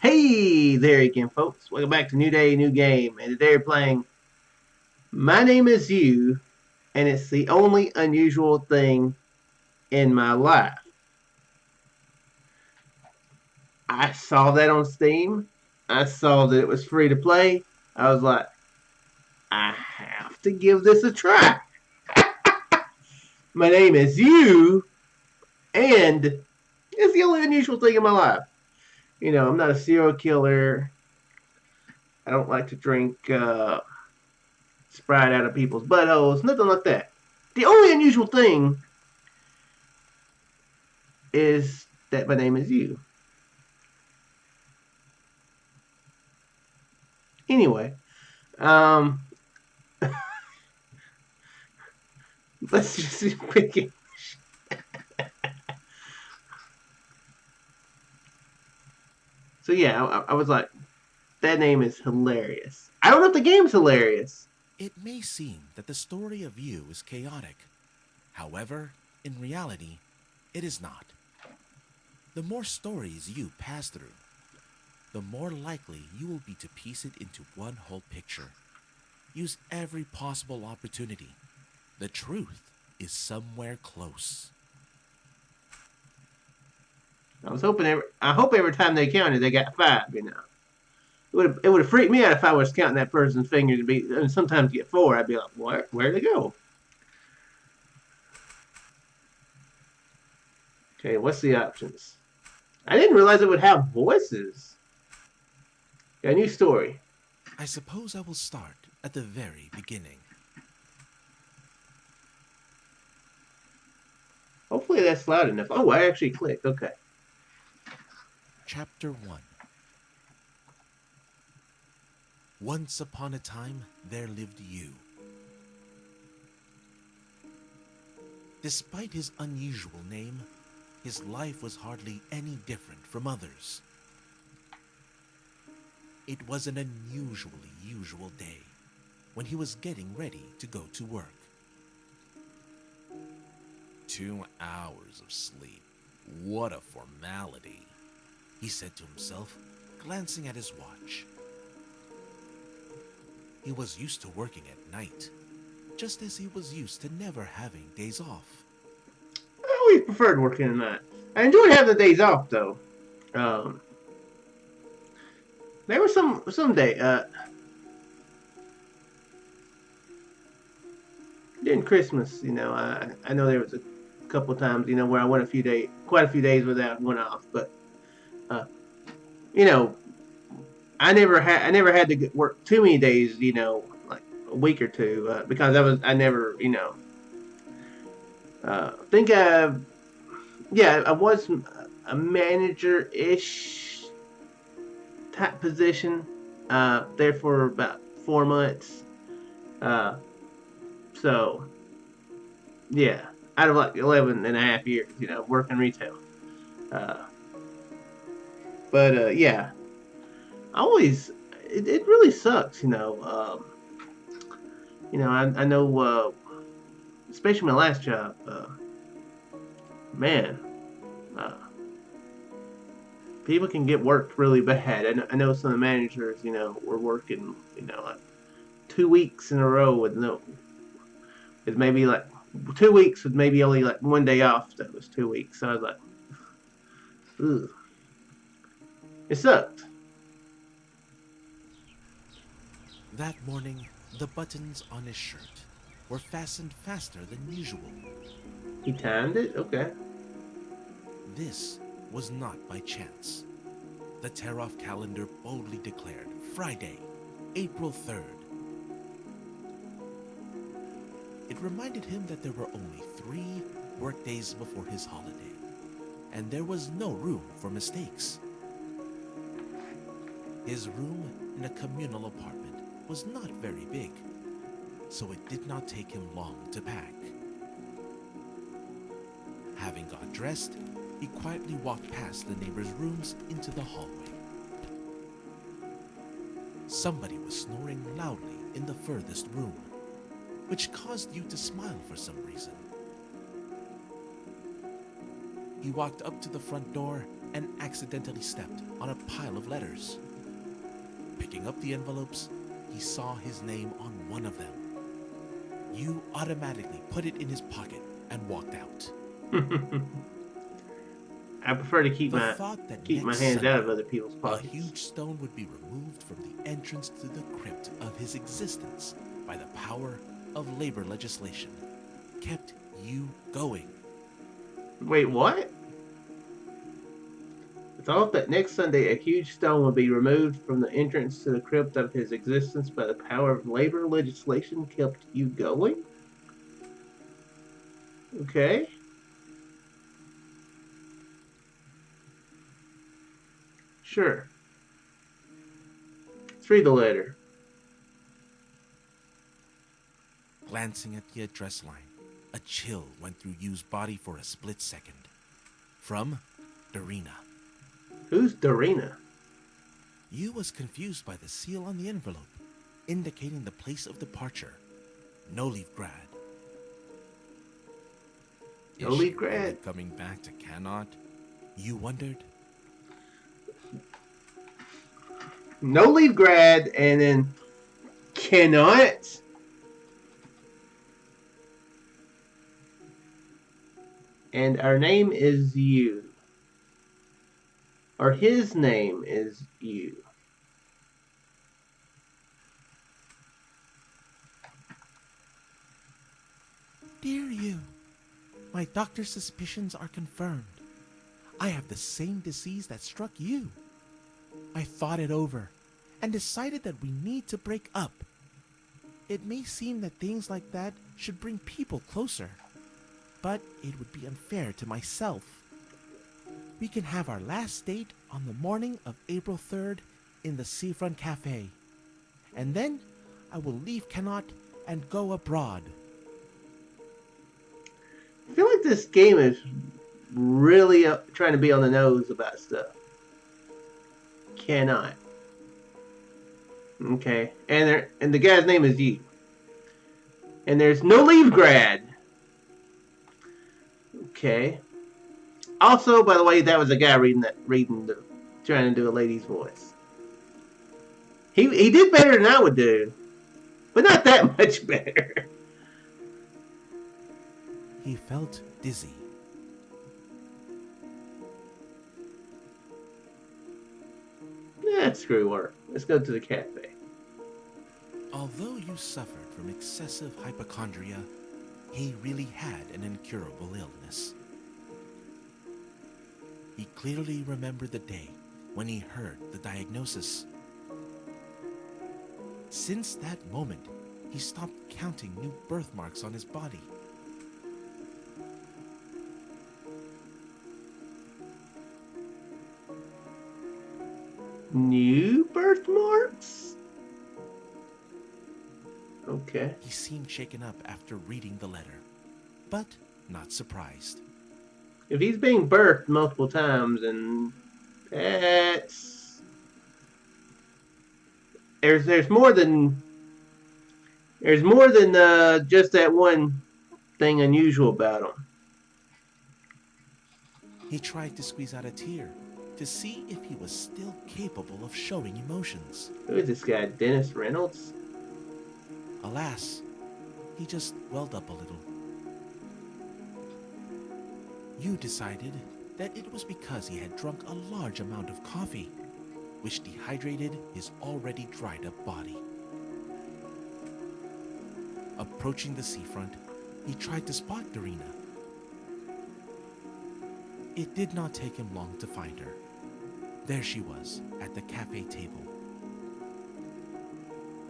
Hey there again, folks. Welcome back to New Day, New Game. And today we're playing My Name is You, and it's the only unusual thing in my life. I saw that on Steam. I saw that it was free to play. I was like, I have to give this a try. My name is You, and it's the only unusual thing in my life. I'm not a serial killer. I don't like to drink Sprite out of people's buttholes, nothing like that. The only unusual thing is that my name is You. Anyway, um, let's just begin. So yeah, I was like, that name is hilarious. I don't know if the game's hilarious. It may seem that the story of you is chaotic. However, in reality, it is not. The more stories you pass through, the more likely you will be to piece it into one whole picture. Use every possible opportunity. The truth is somewhere close. I hope every time they counted, they got five. It would have freaked me out if I was counting that person's fingers to be. And sometimes get four. I'd be like, what? Where'd they go? Okay, what's the options? I didn't realize it would have voices. Got a new story. I suppose I will start at the very beginning. Hopefully that's loud enough. Oh, I actually clicked. Okay. Chapter 1. Once upon a time, there lived you. Despite his unusual name, his life was hardly any different from others. It was an unusually usual day when he was getting ready to go to work. 2 hours of sleep. What a formality, he said to himself, glancing at his watch. He was used to working at night, just as he was used to never having days off. I always preferred working at night. I enjoyed having the days off though. Um, there was some day during Christmas. I know there was a couple times where I went quite a few days without one off. But uh, you know, I never had to work too many days. Like a week or two because I never think I was a manager ish type position there for about 4 months. Uh, so yeah, out of like 11 and a half years, working retail. Uh, but yeah, I always it really sucks. I know, especially my last job. Man, uh, people can get worked really bad. I know some of the managers, were working, like 2 weeks in a row with maybe like 2 weeks with maybe only like one day off. That was 2 weeks. So I was like, ugh, it sucked. That morning, the buttons on his shirt were fastened faster than usual. He timed it. Okay. This was not by chance. The tear-off calendar boldly declared Friday, April 3rd. It reminded him that there were only 3 workdays before his holiday, and there was no room for mistakes. His room in a communal apartment was not very big, so it did not take him long to pack. Having got dressed, he quietly walked past the neighbors' rooms into the hallway. Somebody was snoring loudly in the furthest room, which caused you to smile for some reason. He walked up to the front door and accidentally stepped on a pile of letters. Picking up the envelopes, he saw his name on one of them. You automatically put it in his pocket and walked out. I prefer to The thought that keep my next hands out Sunday, of other people's a pockets. huge stone would be removed from the entrance to the crypt of his existence by the power of labor legislation kept you going. Wait, what? The thought that next Sunday a huge stone would be removed from the entrance to the crypt of his existence by the power of labor legislation kept you going? Okay. Sure. Let's read the letter. Glancing at the address line, a chill went through Yu's body for a split second. From Darina. Who's Darina? Yu was confused by the seal on the envelope, indicating the place of departure. No leave grad. No Is she leave grad? really coming back to Cannot? Yu wondered. No leave grad, and then cannot. And our name is you. Or his name is you. Dear Yu, my doctor's suspicions are confirmed. I have the same disease that struck you. I thought it over and decided that we need to break up. It may seem that things like that should bring people closer, but it would be unfair to myself. We can have our last date on the morning of April 3rd in the Seafront Cafe. And then I will leave Cannot and go abroad. I feel like this game is really trying to be on the nose about stuff. Cannot. Okay. And the guy's name is you. And there's no leave grad. Okay. Also, by the way, that was a guy trying to do a lady's voice. He did better than I would do, but not that much better. He felt dizzy. Screw work. Let's go to the cafe. Although you suffered from excessive hypochondria, he really had an incurable illness. He clearly remembered the day when he heard the diagnosis. Since that moment, he stopped counting new birthmarks on his body. New birthmarks? Okay. He seemed shaken up after reading the letter, but not surprised. If he's being birthed multiple times, and that's there's more than just that one thing unusual about him. He tried to squeeze out a tear to see if he was still capable of showing emotions. Who is this guy, Dennis Reynolds? Alas, he just welled up a little. You decided that it was because he had drunk a large amount of coffee, which dehydrated his already dried up body. Approaching the seafront, he tried to spot Darina. It did not take him long to find her. There she was, at the cafe table.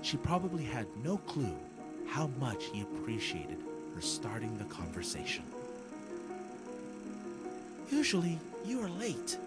She probably had no clue how much he appreciated her starting the conversation. Usually, you are late.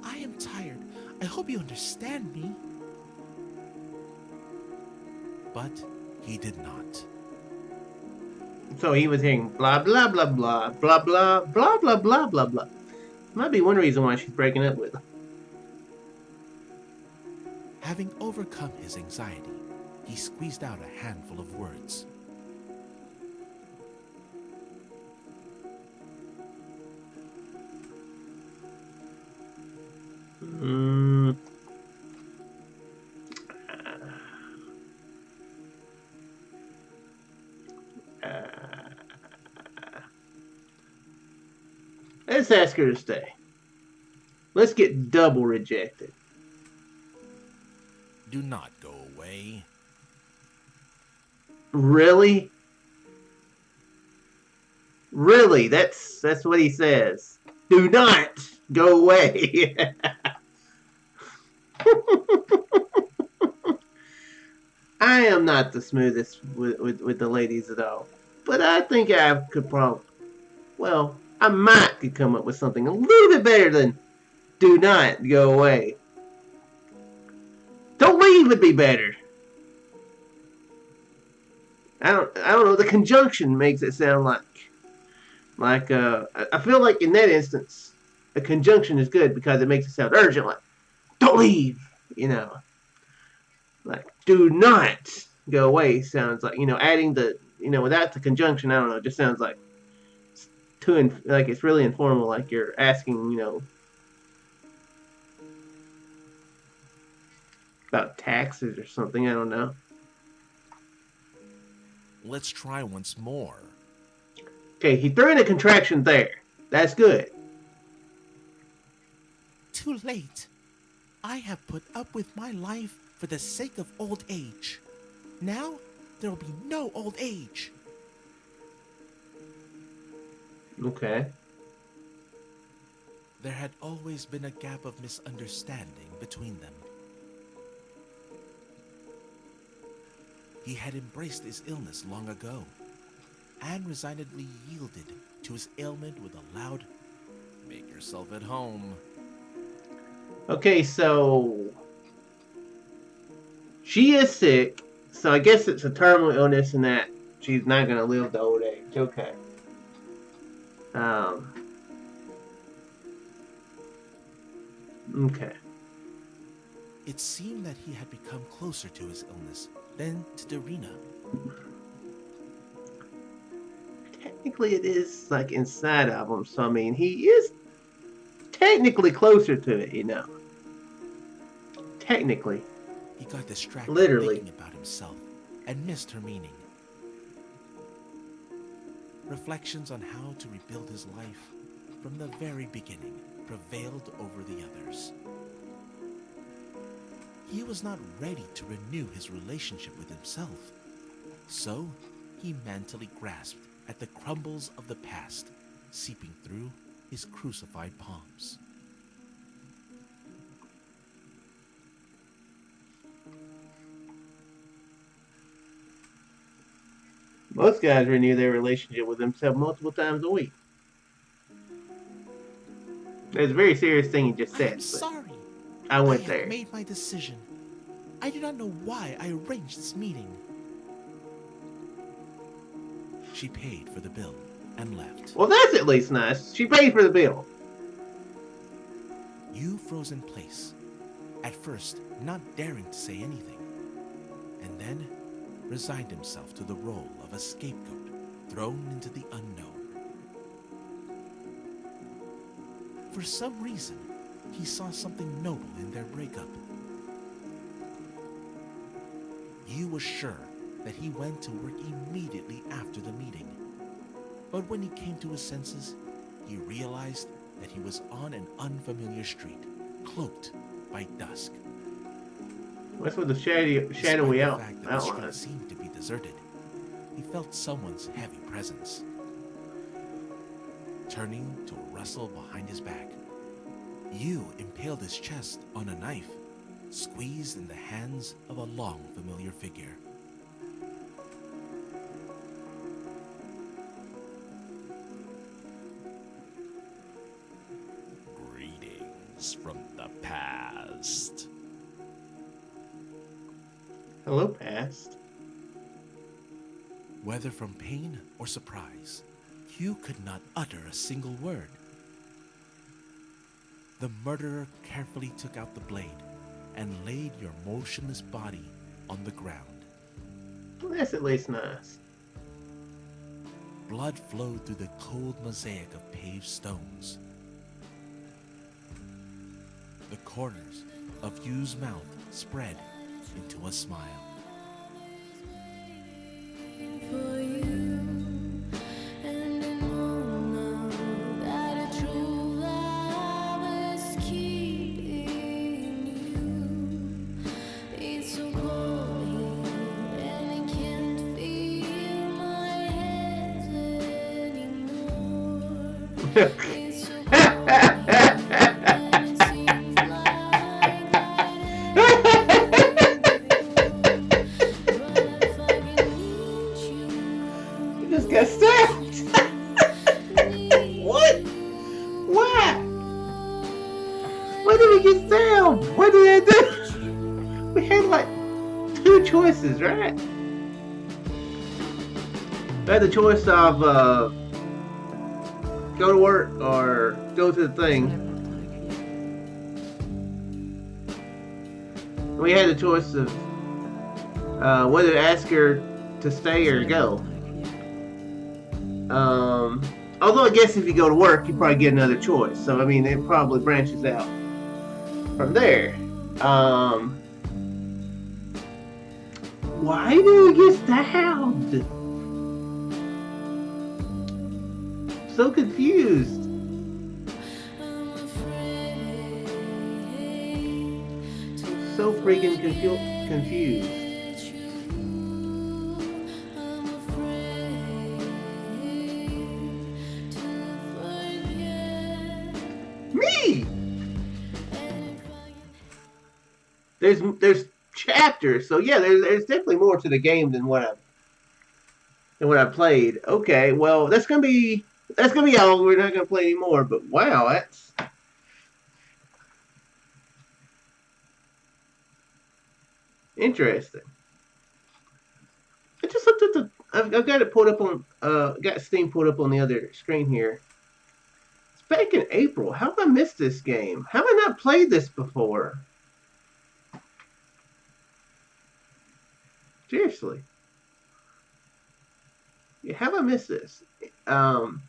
I am tired. I hope you understand me. But he did not. So he was hearing blah blah blah blah blah blah blah blah blah blah blah. Might be one reason why she's breaking up with him. Having overcome his anxiety, he squeezed out a handful of words. Let's ask her to stay. Let's get double rejected. Do not go away. Really? Really? That's what he says. Do not go away. I am not the smoothest with the ladies at all. But I think I could probably, well, I might could come up with something a little bit better than do not go away. Don't leave would be better. I don't know. The conjunction makes it sound like I feel like in that instance, a conjunction is good because it makes it sound urgent. Like don't leave. You know, like do not go away sounds like adding the without the conjunction. I don't know. It just sounds like like it's really informal. Like you're asking about taxes or something. I don't know. Let's try once more. Okay, he threw in a contraction there. That's good. Too late. I have put up with my life for the sake of old age. Now, there will be no old age. Okay. There had always been a gap of misunderstanding between them. He had embraced his illness long ago and resignedly yielded to his ailment with a loud, "Make yourself at home." Okay, so she is sick, so I guess it's a terminal illness and that she's not going to live to old age. Okay. Um. Okay. It seemed that he had become closer to his illness than to Darina. Technically, it is like inside of him, so I mean, he is technically closer to it. Technically. He got distracted Literally. thinking about himself and missed her meaning. Reflections on how to rebuild his life from the very beginning prevailed over the others. He was not ready to renew his relationship with himself, so he mentally grasped at the crumbles of the past seeping through his crucified palms. Most guys renew their relationship with themselves multiple times a week. It's a very serious thing you just I am said, but sorry. I I went have there. made my decision. I do not know why I arranged this meeting. She paid for the bill and left. Well, that's at least nice. She paid for the bill. Yu froze in place, at first not daring to say anything, and then resigned himself to the role of a scapegoat thrown into the unknown. For some reason, he saw something noble in their breakup. Yu was sure that he went to work immediately after the meeting. But when he came to his senses, he realized that he was on an unfamiliar street, cloaked by dusk. What's with the shadowy Despite the out fact that the outline? street seemed to be deserted, he felt someone's heavy presence. Turning to a rustle behind his back, Yu impaled his chest on a knife, squeezed in the hands of a long familiar figure. Greetings from the past. Hello, past. Whether from pain or surprise, Hugh could not utter a single word. The murderer carefully took out the blade and laid your motionless body on the ground. Well, that's at least nice. Blood flowed through the cold mosaic of paved stones. The corners of Hugh's mouth spread into a smile. For you, and I know now that a true You just got stabbed. What? Why? Why did he get stabbed? What did I do? We had like two choices, right? We had the choice of go to work or go to the thing. We had the choice of whether to ask her to stay or go. Although I guess if you go to work, you probably get another choice. So I mean, it probably branches out from there. Um, why did he get stabbed? So confused. So freaking confused. Me. There's chapters, so yeah, there's definitely more to the game than what I played. Okay, well that's gonna be all. We're not gonna play anymore. But wow, that's interesting. I just looked at the. I've got it pulled up on. Got Steam pulled up on the other screen here. It's back in April. How have I missed this game? How have I not played this before? Seriously, yeah, how have I missed this? Um,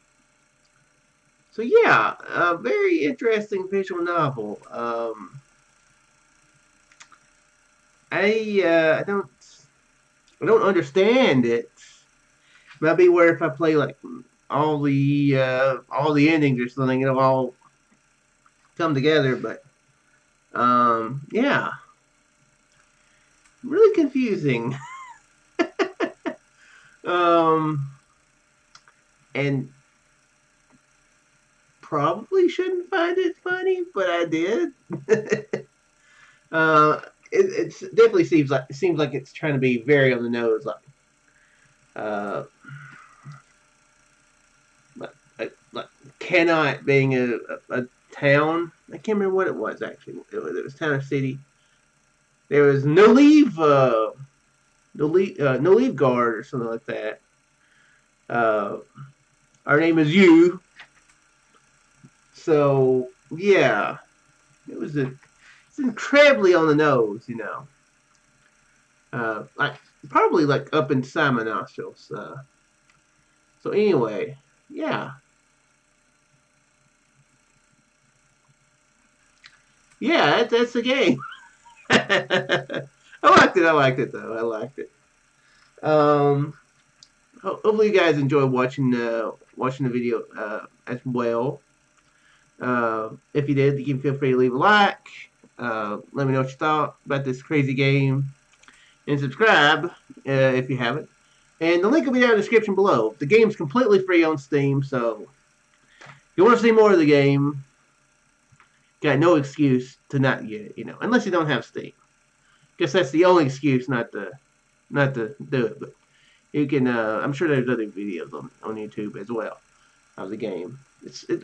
so yeah, a very interesting visual novel. I don't understand it. Might be where if I play like all the endings or something, it'll all come together. But yeah, really confusing. um, and probably shouldn't find it funny, but I did. uh, it definitely seems like it's trying to be very on the nose, uh, like cannot being a town. I can't remember what it was actually. It was town or city. There was no leave guard or something like that. Uh, our name is you. So yeah, it's incredibly on the nose, you know. Like probably like up inside my nostrils. So anyway, yeah, yeah, that's the game. I liked it. I liked it though. I liked it. Um, hopefully you guys enjoyed watching the video as well. If you did, you can feel free to leave a like. Let me know what you thought about this crazy game, and subscribe if you haven't. And the link will be down in the description below. The game's completely free on Steam, so if you want to see more of the game, got no excuse to not get it. You know, unless you don't have Steam. Guess that's the only excuse not to do it. But you can. I'm sure there's other videos on YouTube as well of the game.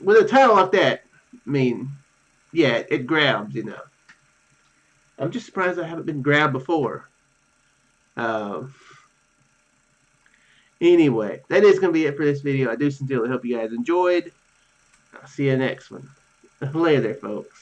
With a title like that. I mean, yeah, it grabs. You know. I'm just surprised I haven't been grabbed before. Uh, anyway, that is going to be it for this video. I do sincerely hope you guys enjoyed. I'll see you next one. Later, folks.